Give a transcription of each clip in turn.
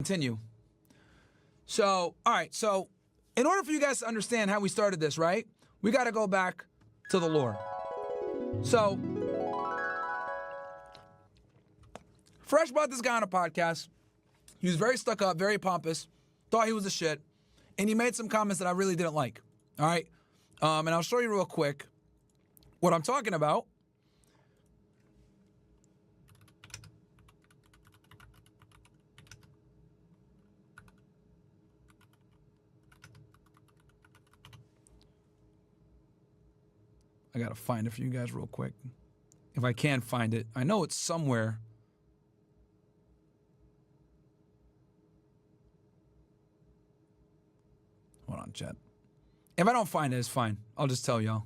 Continue. So, all right. So, in order for you guys to understand how we started this, right? We got to go back to the lore. So, Fresh brought this guy on a podcast. He was very stuck up, very pompous, thought he was a shit, and he made some comments that I really didn't like. All right? And I'll show you real quick what I'm talking about. I gotta find it for you guys real quick. If I can find it. I know it's somewhere. Hold on, chat. If I don't find it, it's fine. I'll just tell y'all.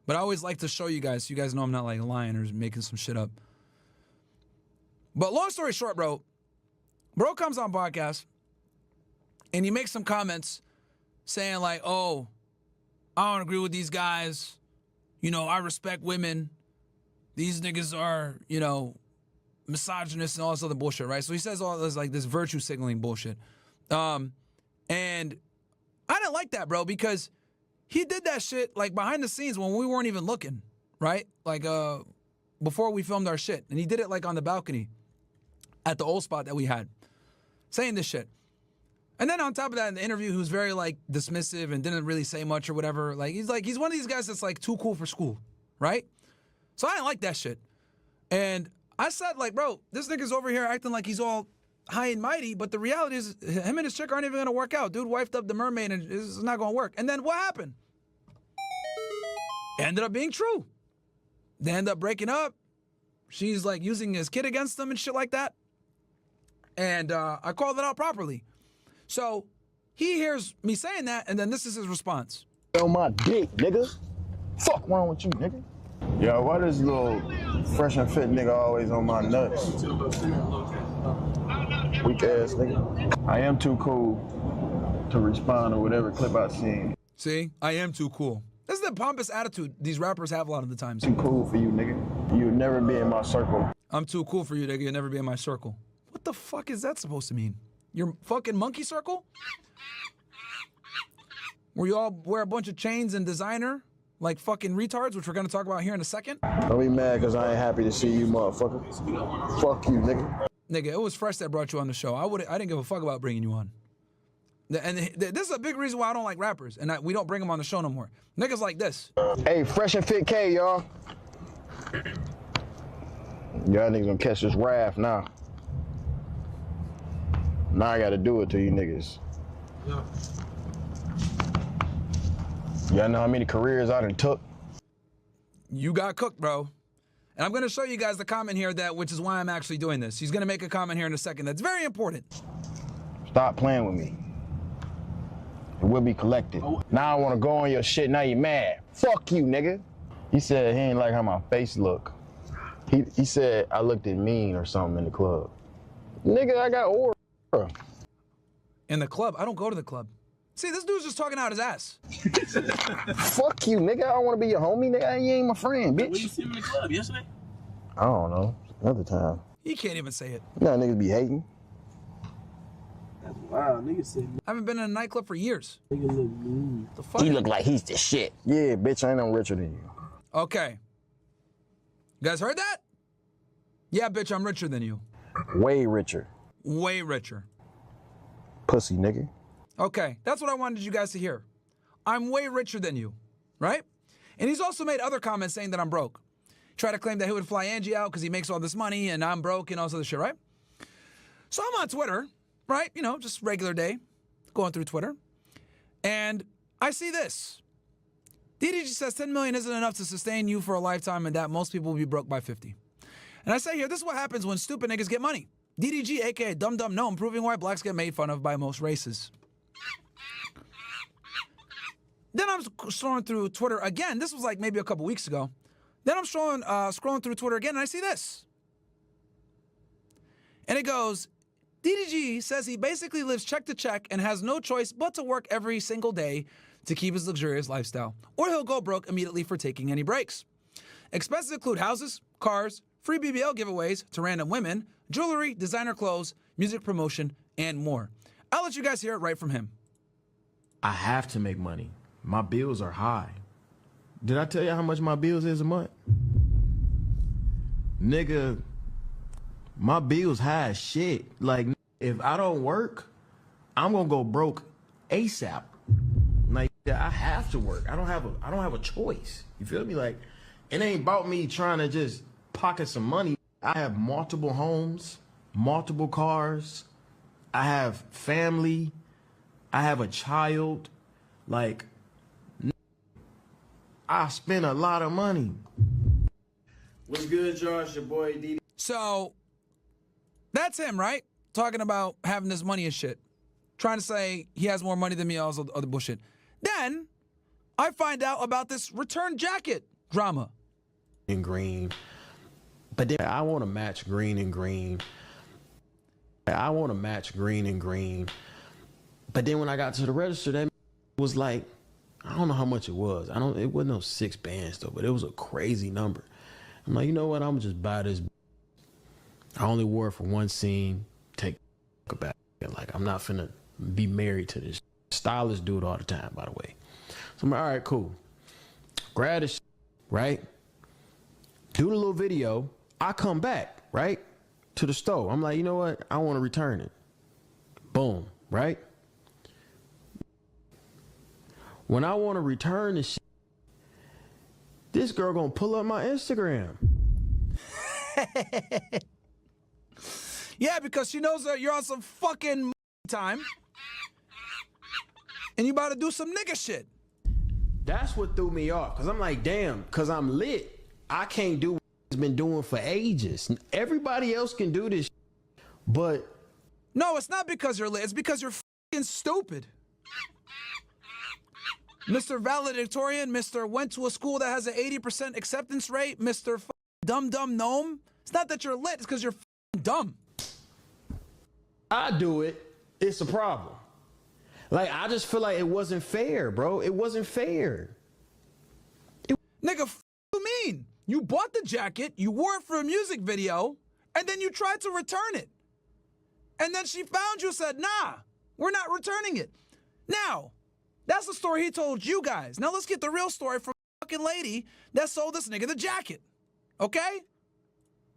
But I always like to show you guys so you guys know I'm not like lying or making some shit up. But long story short, bro comes on podcast and he makes some comments saying like, oh, I don't agree with these guys. You know, I respect women. These niggas are, you know, misogynist and all this other bullshit, right? So he says all this like this virtue signaling bullshit. And I didn't like that, bro, because he did that shit like behind the scenes when we weren't even looking, right? Like before we filmed our shit. And he did it like on the balcony at the old spot that we had, saying this shit. And then on top of that, in the interview, he was very like dismissive and didn't really say much or whatever. Like he's one of these guys that's like too cool for school, right? So I didn't like that shit. And I said like, bro, this nigga's over here acting like he's all high and mighty, but the reality is him and his chick aren't even gonna work out. Dude wifed up the mermaid and it's not gonna work. And then what happened? It ended up being true. They end up breaking up. She's like using his kid against him and shit like that. And I called it out properly. So he hears me saying that, and then this is his response. On my dick, nigga. Fuck wrong with you, nigga? Yo, why this little fresh and fit nigga always on my nuts? Weak ass nigga. I am too cool to respond to whatever clip I seen. See, I am too cool. This is the pompous attitude these rappers have a lot of the times. Too cool for you, nigga. You'll never be in my circle. I'm too cool for you, nigga. You'll never be in my circle. What the fuck is that supposed to mean? Your fucking monkey circle? Where you all wear a bunch of chains and designer? Like fucking retards, which we're gonna talk about here in a second? Don't be mad because I ain't happy to see you, motherfucker. Fuck you, nigga. Nigga, it was Fresh that brought you on the show. I didn't give a fuck about bringing you on. And this is a big reason why I don't like rappers, and we don't bring them on the show no more. Niggas like this. Hey, Fresh and Fit K, y'all. Y'all niggas gonna catch this raft now. Now I gotta do it to you niggas. Yeah. Y'all know how many careers I done took? You got cooked, bro. And I'm gonna show you guys the comment here which is why I'm actually doing this. He's gonna make a comment here in a second that's very important. Stop playing with me. It will be collected. Now I wanna go on your shit, now you mad. Fuck you, nigga. He said he ain't like how my face look. He said I looked mean or something in the club. Nigga, I got aura. In the club? I don't go to the club. See, this dude's just talking out his ass. Fuck you, nigga. I don't want to be your homie, nigga. You ain't my friend, bitch. When you see him in the club yesterday? I don't know. Another time. He can't even say it. You know niggas be hating. That's wild. Niggas said I haven't been in a nightclub for years. nigga look mean. The fuck? He look like he's the shit. Yeah, bitch, I ain't no richer than you. Okay. You guys heard that? Yeah, bitch, I'm richer than you. Way richer. Way richer. Pussy, nigga. Okay, that's what I wanted you guys to hear. I'm way richer than you, right? And he's also made other comments saying that I'm broke. Try to claim that he would fly Angie out because he makes all this money and I'm broke and all this other shit, right? So I'm on Twitter, right? You know, just regular day, going through Twitter. And I see this. DDG says 10 million isn't enough to sustain you for a lifetime and that most people will be broke by 50. And I say here, this is what happens when stupid niggas get money. DDG, aka Dumb Dumb Gnome, proving why blacks get made fun of by most races. Then I'm scrolling through Twitter again. This was like maybe a couple weeks ago. Then I'm scrolling through Twitter again, and I see this. And it goes, DDG says he basically lives check to check and has no choice but to work every single day to keep his luxurious lifestyle, or he'll go broke immediately for taking any breaks. Expenses include houses, cars, free BBL giveaways to random women, jewelry, designer clothes, music promotion, and more. I'll let you guys hear it right from him. I have to make money. My bills are high. Did I tell you how much my bills is a month? Nigga, my bills high as shit. Like, if I don't work, I'm gonna go broke ASAP. Like, I have to work. I don't have a choice. You feel me? Like, it ain't about me trying to just pocket some money. I have multiple homes, multiple cars. I have family. I have a child. Like, I spend a lot of money. What's good, Josh? Your boy DDG. So that's him, right? Talking about having this money and shit. Trying to say he has more money than me, all this other bullshit. Then I find out about this return jacket drama. And green. But then I want to match green and green. I want to match green and green. But then when I got to the register, that was like, I don't know how much it was. It wasn't no 6 bands though, but it was a crazy number. I'm like, you know what? I'm gonna just buy this. I only wore it for one scene. Take it back. Like, I'm not finna be married to this. Stylists do it all the time, by the way. So I'm like, all right, cool. Grab this, right? Do the little video. I come back, right? To the store. I'm like, you know what? I want to return it. Boom, right? When I want to return the shit, this girl gonna pull up my Instagram. Yeah, because she knows that you're on some fucking time. And you about to do some nigga shit. That's what threw me off. Because I'm like, damn, because I'm lit. I can't do what he's been doing for ages. Everybody else can do this, but... No, it's not because you're lit. It's because you're fucking stupid. Mr. Valedictorian, Mr. went to a school that has an 80% acceptance rate, Mr. Dumb gnome. It's not that you're lit, it's because you're dumb. I do it, it's a problem. Like, I just feel like it wasn't fair, bro. It wasn't fair. Nigga, you mean? You bought the jacket, you wore it for a music video, and then you tried to return it. And then she found you and said, nah, we're not returning it. Now, that's the story he told you guys. Now let's get the real story from the fucking lady that sold this nigga the jacket. Okay?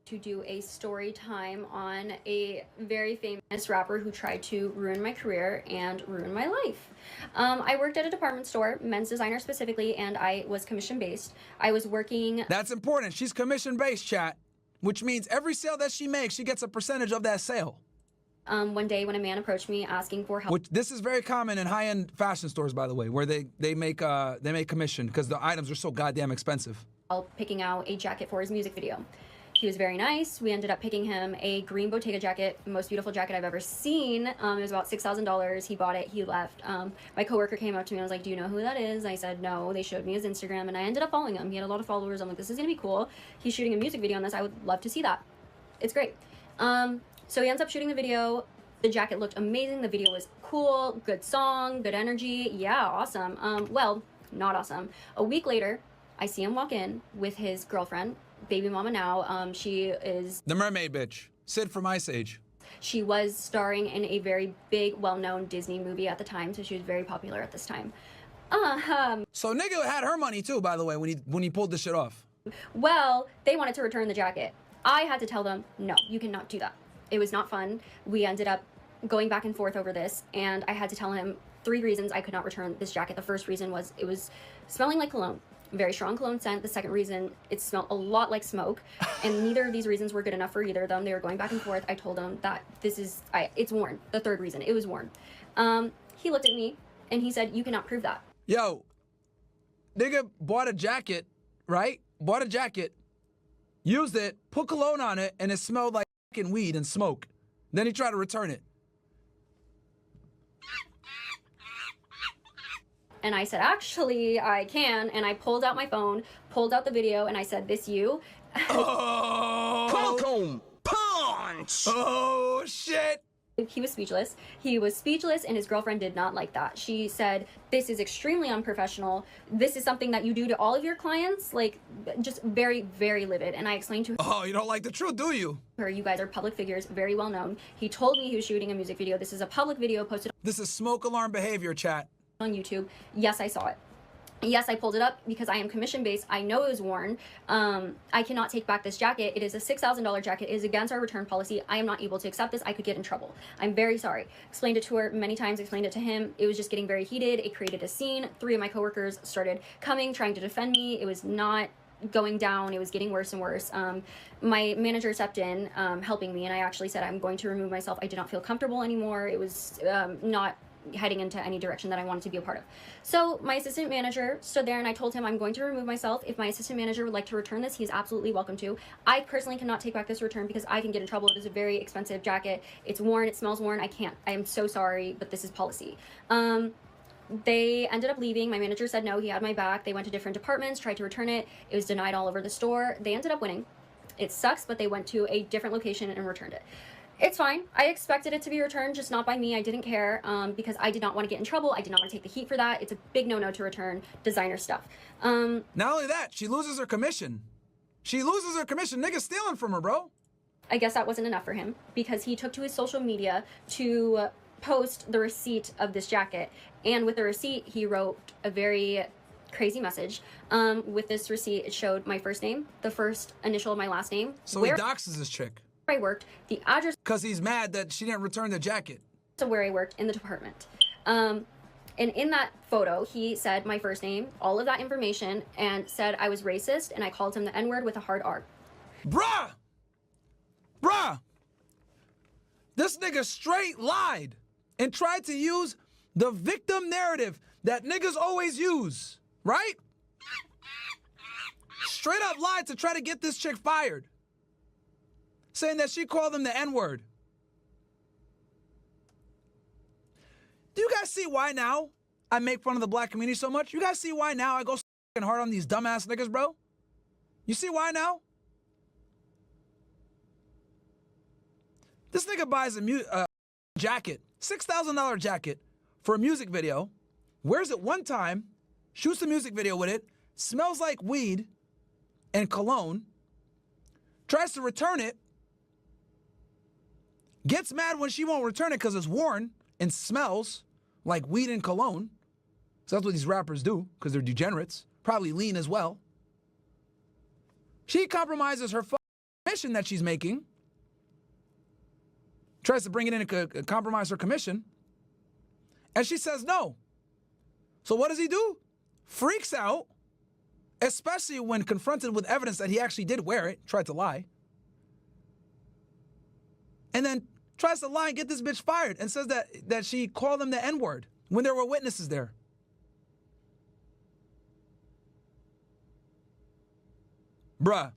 To do a story time on a very famous rapper who tried to ruin my career and ruin my life. I worked at a department store, men's designer specifically, and I was commission-based. I was working... That's important. She's commission-based, chat, which means every sale that she makes, she gets a percentage of that sale. One day when a man approached me asking for help. Which this is very common in high-end fashion stores, by the way, where they make commission because the items are so goddamn expensive. Picking out a jacket for his music video. He was very nice. We ended up picking him a green Bottega jacket, the most beautiful jacket I've ever seen. It was about $6,000. He bought it, he left. My coworker came up to me and was like, do you know who that is? I said, no. They showed me his Instagram and I ended up following him. He had a lot of followers. I'm like, this is gonna be cool. He's shooting a music video on this. I would love to see that. It's great. So he ends up shooting the video. The jacket looked amazing. The video was cool, good song, good energy. Yeah, awesome. Well, not awesome. A week later, I see him walk in with his girlfriend, baby mama now. She is... The mermaid bitch. Sid from Ice Age. She was starring in a very big, well-known Disney movie at the time, so she was very popular at this time. So nigga had her money too, by the way, when he pulled this shit off. Well, they wanted to return the jacket. I had to tell them, no, you cannot do that. It was not fun. We ended up going back and forth over this, and I had to tell him 3 reasons I could not return this jacket. The first reason was it was smelling like cologne. Very strong cologne scent. The second reason, it smelled a lot like smoke, and neither of these reasons were good enough for either of them. They were going back and forth. I told them that it's worn. The third reason, it was worn. He looked at me and he said, you cannot prove that. Yo, nigga bought a jacket, right? Bought a jacket, used it, put cologne on it, and it smelled like fucking weed and smoke. Then he tried to return it. And I said, actually, I can. And I pulled out my phone, pulled out the video, and I said, this you? Oh! Cold punch! Oh, shit! He was speechless. He was speechless, and his girlfriend did not like that. She said, this is extremely unprofessional. This is something that you do to all of your clients. Like, just very, very livid. And I explained to Oh, you don't like the truth, do you? her, you guys are public figures, very well known. He told me he was shooting a music video. This is a public video posted This is smoke alarm behavior, chat. on YouTube. Yes, I saw it. Yes, I pulled it up because I am commission based. I know it was worn. I cannot take back this jacket. It is a $6,000 jacket. It is against our return policy. I am not able to accept this. I could get in trouble. I'm very sorry. Explained it to her many times, explained it to him. It was just getting very heated. It created a scene. 3 of my coworkers started coming, trying to defend me. It was not going down. It was getting worse and worse. My manager stepped in, helping me, and I actually said, I'm going to remove myself. I did not feel comfortable anymore. It was not heading into any direction that I wanted to be a part of. So my assistant manager stood there, and I told him I'm going to remove myself. If my assistant manager would like to return this, he's absolutely welcome to. I personally cannot take back this return because I can get in trouble. It is a very expensive jacket. It's worn. It smells worn. I can't. I am so sorry, but this is policy. They ended up leaving. My manager said no, he had my back. They went to different departments, tried to return it. It was denied all over the store. They ended up winning. It sucks, but they went to a different location and returned it. It's fine. I expected it to be returned, just not by me. I didn't care because I did not want to get in trouble. I did not want to take the heat for that. It's a big no-no to return designer stuff. Not only that, she loses her commission. She loses her commission. Niggas stealing from her, bro. I guess that wasn't enough for him because he took to his social media to post the receipt of this jacket. And with the receipt, he wrote a very crazy message. With this receipt, it showed my first name, the first initial of my last name. So he doxes this chick. I worked, the address because he's mad that she didn't return the jacket. to where I worked in the department. And in that photo, he said my first name, all of that information, and said I was racist, and I called him the N-word with a hard R. Bruh! Bruh! This nigga straight lied and tried to use the victim narrative that niggas always use, right? Straight up lied to try to get this chick fired. Saying that she called him the N-word. Do you guys see why now I make fun of the black community so much? You guys see why now I go so fucking hard on these dumbass niggas, bro? You see why now? This nigga buys a jacket, $6,000 jacket for a music video, wears it one time, shoots a music video with it, smells like weed and cologne, tries to return it, gets mad when she won't return it because it's worn and smells like weed and cologne. So that's what these rappers do because they're degenerates. Probably lean as well. She compromises her commission that she's making. Tries to bring it in and compromise her commission. And she says no. So what does he do? Freaks out, especially when confronted with evidence that he actually did wear it, tried to lie. And then tries to lie and get this bitch fired and says that she called him the N-word when there were witnesses there. Bruh.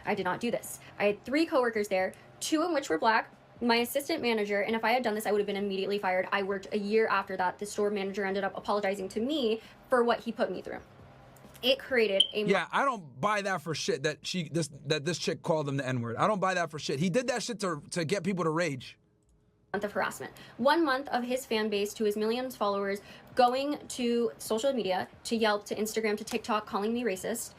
I did not do this. I had 3 coworkers there, 2 of which were black, my assistant manager, and if I had done this, I would have been immediately fired. I worked a year after that. The store manager ended up apologizing to me for what he put me through. It created a... Yeah, I don't buy that for shit that this chick called him the N-word. I don't buy that for shit. He did that shit to get people to rage. month of harassment. 1 month of his fan base, to his millions of followers, going to social media, to Yelp, to Instagram, to TikTok, calling me racist.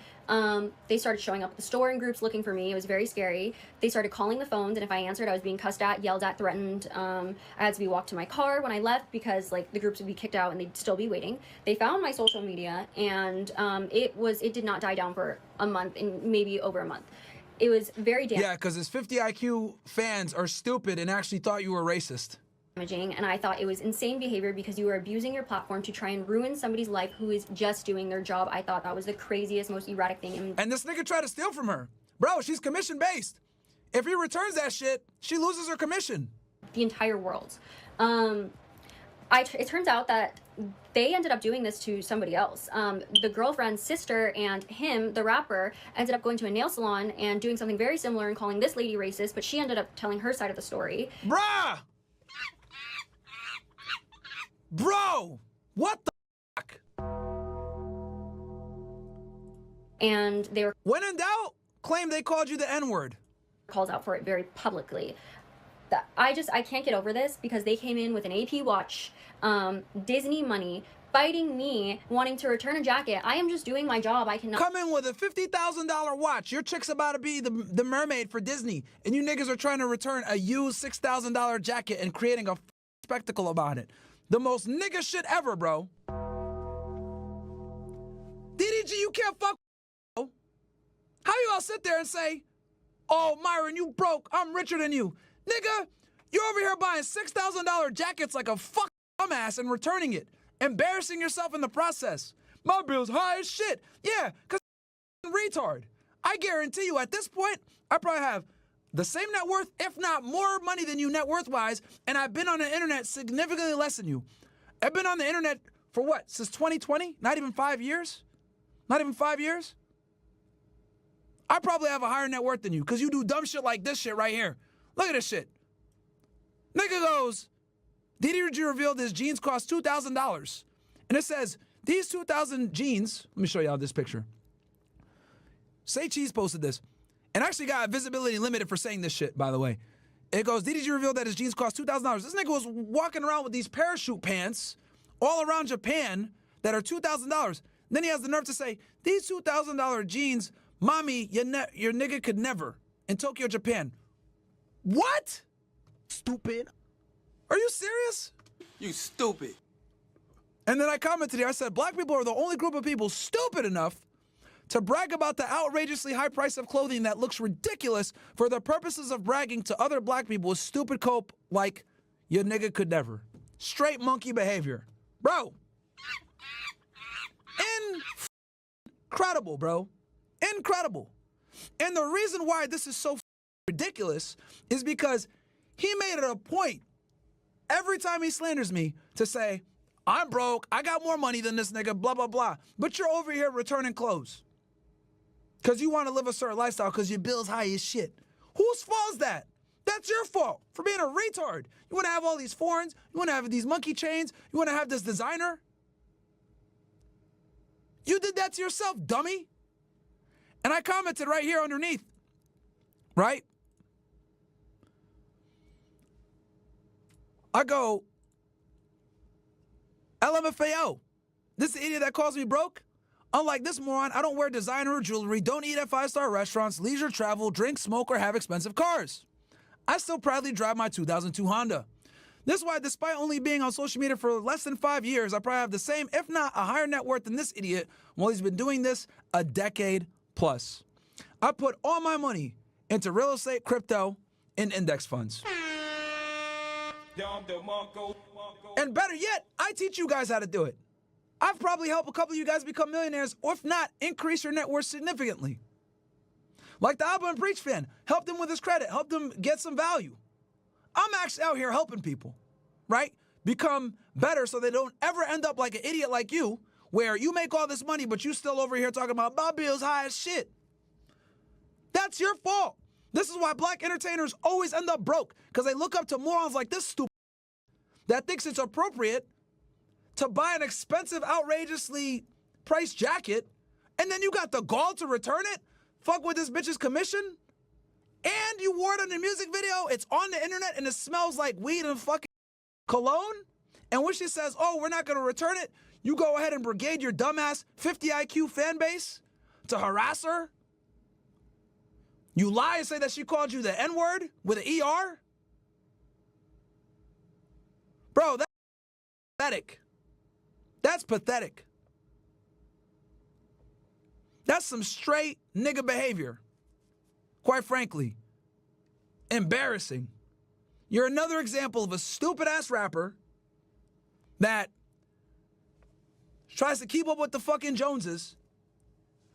They started showing up at the store in groups looking for me. It was very scary. They started calling the phones, and if I answered, I was being cussed at, yelled at, threatened. I had to be walked to my car when I left because like the groups would be kicked out and they'd still be waiting. They found my social media, and it did not die down for a month, and maybe over a month. It was very damaging. Yeah, because his 50 IQ fans are stupid and actually thought you were racist. And I thought it was insane behavior because you were abusing your platform to try and ruin somebody's life who is just doing their job. I thought that was the craziest, most erratic thing. And this nigga tried to steal from her. Bro, she's commission based. If he returns that shit, she loses her commission. The entire world. It turns out that they ended up doing this to somebody else. The girlfriend's sister and him, the rapper, ended up going to a nail salon and doing something very similar and calling this lady racist, but she ended up telling her side of the story. Bruh! Bro! What the fuck? And they were... When in doubt, claim they called you the N-word. calls out for it very publicly. I can't get over this because they came in with an AP watch, Disney money, fighting me, wanting to return a jacket. I am just doing my job. I cannot come in with a $50,000 watch. Your chick's about to be the mermaid for Disney, and you niggas are trying to return a used $6,000 jacket and creating a spectacle about it. The most nigga shit ever, bro. DDG, you can't fuck, bro. How you all sit there and say, oh, Myron, you broke. I'm richer than you. Nigga, you're over here buying $6,000 jackets like a fucking dumbass and returning it. Embarrassing yourself in the process. My bill's high as shit. Yeah, because retard. I guarantee you at this point, I probably have the same net worth, if not more money than you net worth-wise, and I've been on the internet significantly less than you. I've been on the internet for what, since 2020? Not even 5 years? Not even 5 years? I probably have a higher net worth than you because you do dumb shit like this shit right here. Look at this shit. Nigga goes, DDG revealed his jeans cost $2,000. And it says, these 2,000 jeans, let me show y'all this picture. Say Cheese posted this. And actually got visibility limited for saying this shit, by the way. It goes, DDG revealed that his jeans cost $2,000. This nigga was walking around with these parachute pants all around Japan that are $2,000. Then he has the nerve to say, these $2,000 jeans, mommy, your nigga could never in Tokyo, Japan. What? Stupid. Are you serious? You stupid. And then I commented here, I said, black people are the only group of people stupid enough to brag about the outrageously high price of clothing that looks ridiculous for the purposes of bragging to other black people with stupid cope like your nigga could never. Straight monkey behavior. Bro. Incredible, bro. Incredible. And the reason why this is so ridiculous is because he made it a point every time he slanders me to say, I'm broke, I got more money than this nigga, blah, blah, blah. But you're over here returning clothes. Because you want to live a certain lifestyle because your bill's high as shit. Whose fault is that? That's your fault for being a retard. You want to have all these foreigns, you want to have these monkey chains, you want to have this designer. You did that to yourself, dummy. And I commented right here underneath, right? I go, LMFAO, this idiot that calls me broke? Unlike this moron, I don't wear designer or jewelry, don't eat at five-star restaurants, leisure travel, drink, smoke, or have expensive cars. I still proudly drive my 2002 Honda. This is why, despite only being on social media for less than 5 years, I probably have the same, if not a higher net worth than this idiot while he's been doing this a decade plus. I put all my money into real estate, crypto, and index funds. And better yet, I teach you guys how to do it. I've probably helped a couple of you guys become millionaires, or if not, increase your net worth significantly. Like the Abba and Preach fan, helped him with his credit, helped him get some value. I'm actually out here helping people, right? Become better so they don't ever end up like an idiot like you, where you make all this money, but you still over here talking about my bill's high as shit. That's your fault. This is why black entertainers always end up broke, because they look up to morons like this stupid that thinks it's appropriate to buy an expensive, outrageously priced jacket, and then you got the gall to return it? Fuck with this bitch's commission? And you wore it in the music video, it's on the internet, and it smells like weed and fucking cologne? And when she says, oh, we're not gonna return it, you go ahead and brigade your dumbass 50 IQ fan base to harass her? You lie and say that she called you the N-word with an ER? Bro, that's pathetic. That's pathetic. That's some straight nigga behavior. Quite frankly, embarrassing. You're another example of a stupid-ass rapper that tries to keep up with the fucking Joneses,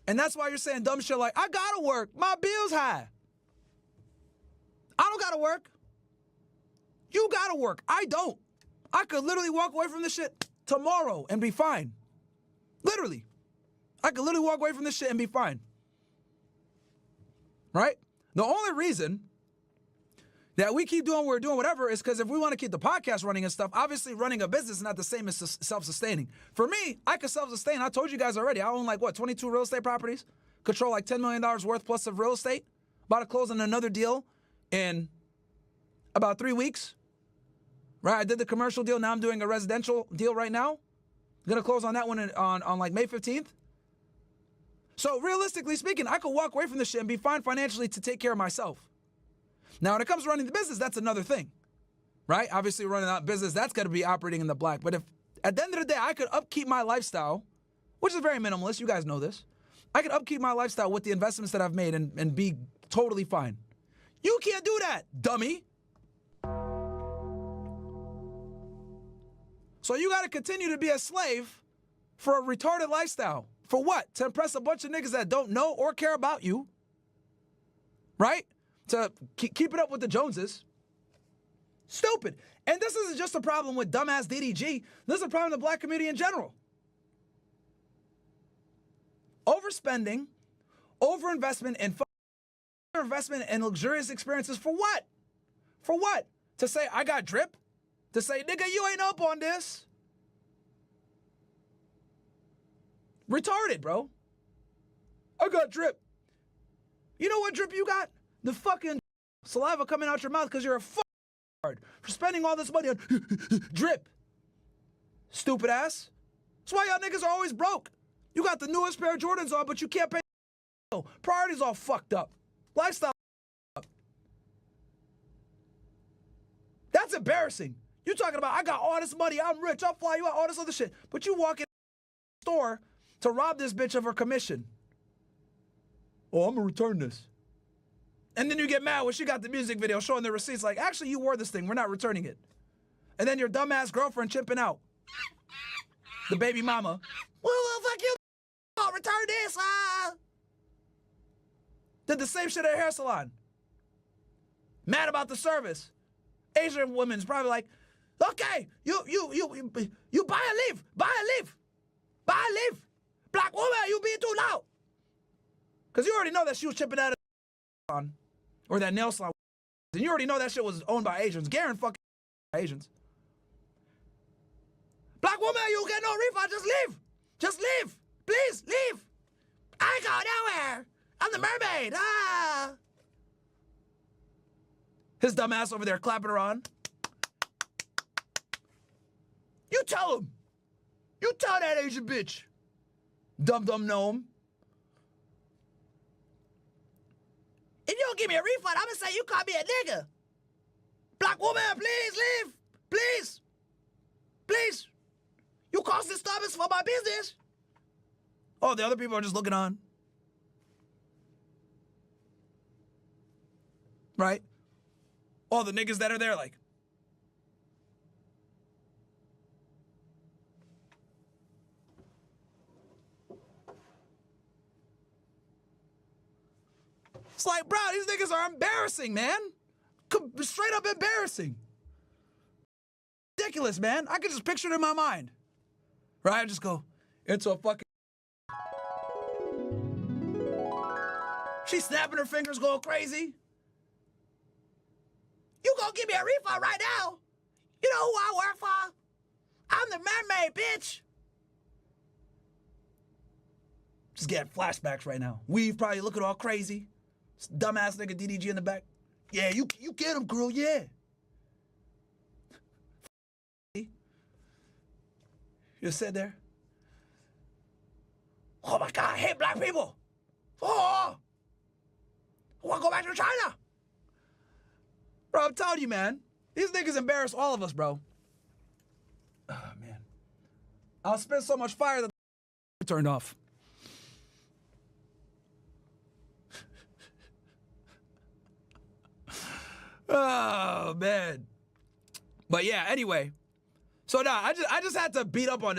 and that's why you're saying dumb shit like, I gotta work, my bill's high. I don't gotta work. You gotta work, I don't. I could literally walk away from this shit tomorrow and be fine. Literally. I could literally walk away from this shit and be fine. Right? The only reason that we keep doing what we're doing, whatever, is because if we want to keep the podcast running and stuff, obviously running a business is not the same as self-sustaining. For me, I could self-sustain. I told you guys already. I own 22 real estate properties, control $10 million worth plus of real estate. About to close on another deal in about 3 weeks. Right? I did the commercial deal. Now I'm doing a residential deal right now. I'm going to close on that one on like May 15th. So realistically speaking, I could walk away from this shit and be fine financially to take care of myself. Now, when it comes to running the business, that's another thing. Right? Obviously, running that business, that's got to be operating in the black. But if at the end of the day, I could upkeep my lifestyle, which is very minimalist, you guys know this. I could upkeep my lifestyle with the investments that I've made and be totally fine. You can't do that, dummy. So you got to continue to be a slave for a retarded lifestyle. For what? To impress a bunch of niggas that don't know or care about you. Right? To keep it up with the Joneses. Stupid. And this isn't just a problem with dumbass DDG. This is a problem with the black community in general. Overspending, overinvestment, and investment in luxurious experiences for what? For what? To say I got drip? To say, nigga, you ain't up on this? Retarded, bro. I got drip. You know what drip you got? The fucking saliva coming out your mouth because you're a for spending all this money on drip. Stupid ass. That's why y'all niggas are always broke. You got the newest pair of Jordans on, but you can't pay. Priorities all fucked up. Lifestyle up. That's embarrassing. You talking about, I got all this money, I'm rich, I'll fly you out, all this other shit. But you walk in the store to rob this bitch of her commission. Oh, I'm gonna return this. And then you get mad when she got the music video showing the receipts like, actually, you wore this thing. We're not returning it. And then your dumbass girlfriend chipping out. The baby mama. Well, fuck you. I'll return this. Did the same shit at a hair salon. Mad about the service. Asian women's probably like, okay, you buy and leave. Buy and leave. Buy and leave. Black woman, you being too loud. Because you already know that she was chipping out of or that nail salon. And you already know that shit was owned by Asians. Garen fucking Asians. Black woman, you get no refund. Just leave. Just leave. Please, leave. I ain't going nowhere. I'm the mermaid. His dumb ass over there clapping her on. You tell him. You tell that Asian bitch. Dumb gnome. If you don't give me a refund, I'm gonna say you called me a nigga. Black woman, please leave. Please. Please. You cause disturbance for my business. Oh, the other people are just looking on. Right? All the niggas that are there like. It's like, bro, these niggas are embarrassing, man. Straight up embarrassing. Ridiculous, man. I could just picture it in my mind. Right? I just go, it's a fucking. She's snapping her fingers, going crazy. You gonna give me a refund right now? You know who I work for? I'm the mermaid, bitch. Just getting flashbacks right now. Weave probably looking all crazy. Dumbass nigga DDG in the back. Yeah, you get him, girl, yeah. You just sit there. Oh my God, I hate black people. Oh, I wanna go back to China. Bro, I'm telling you, man. These niggas embarrass all of us, bro. Oh, man. I'll spit so much fire that the turned off. Oh, man. But yeah, anyway. So, nah, I just had to beat up on this.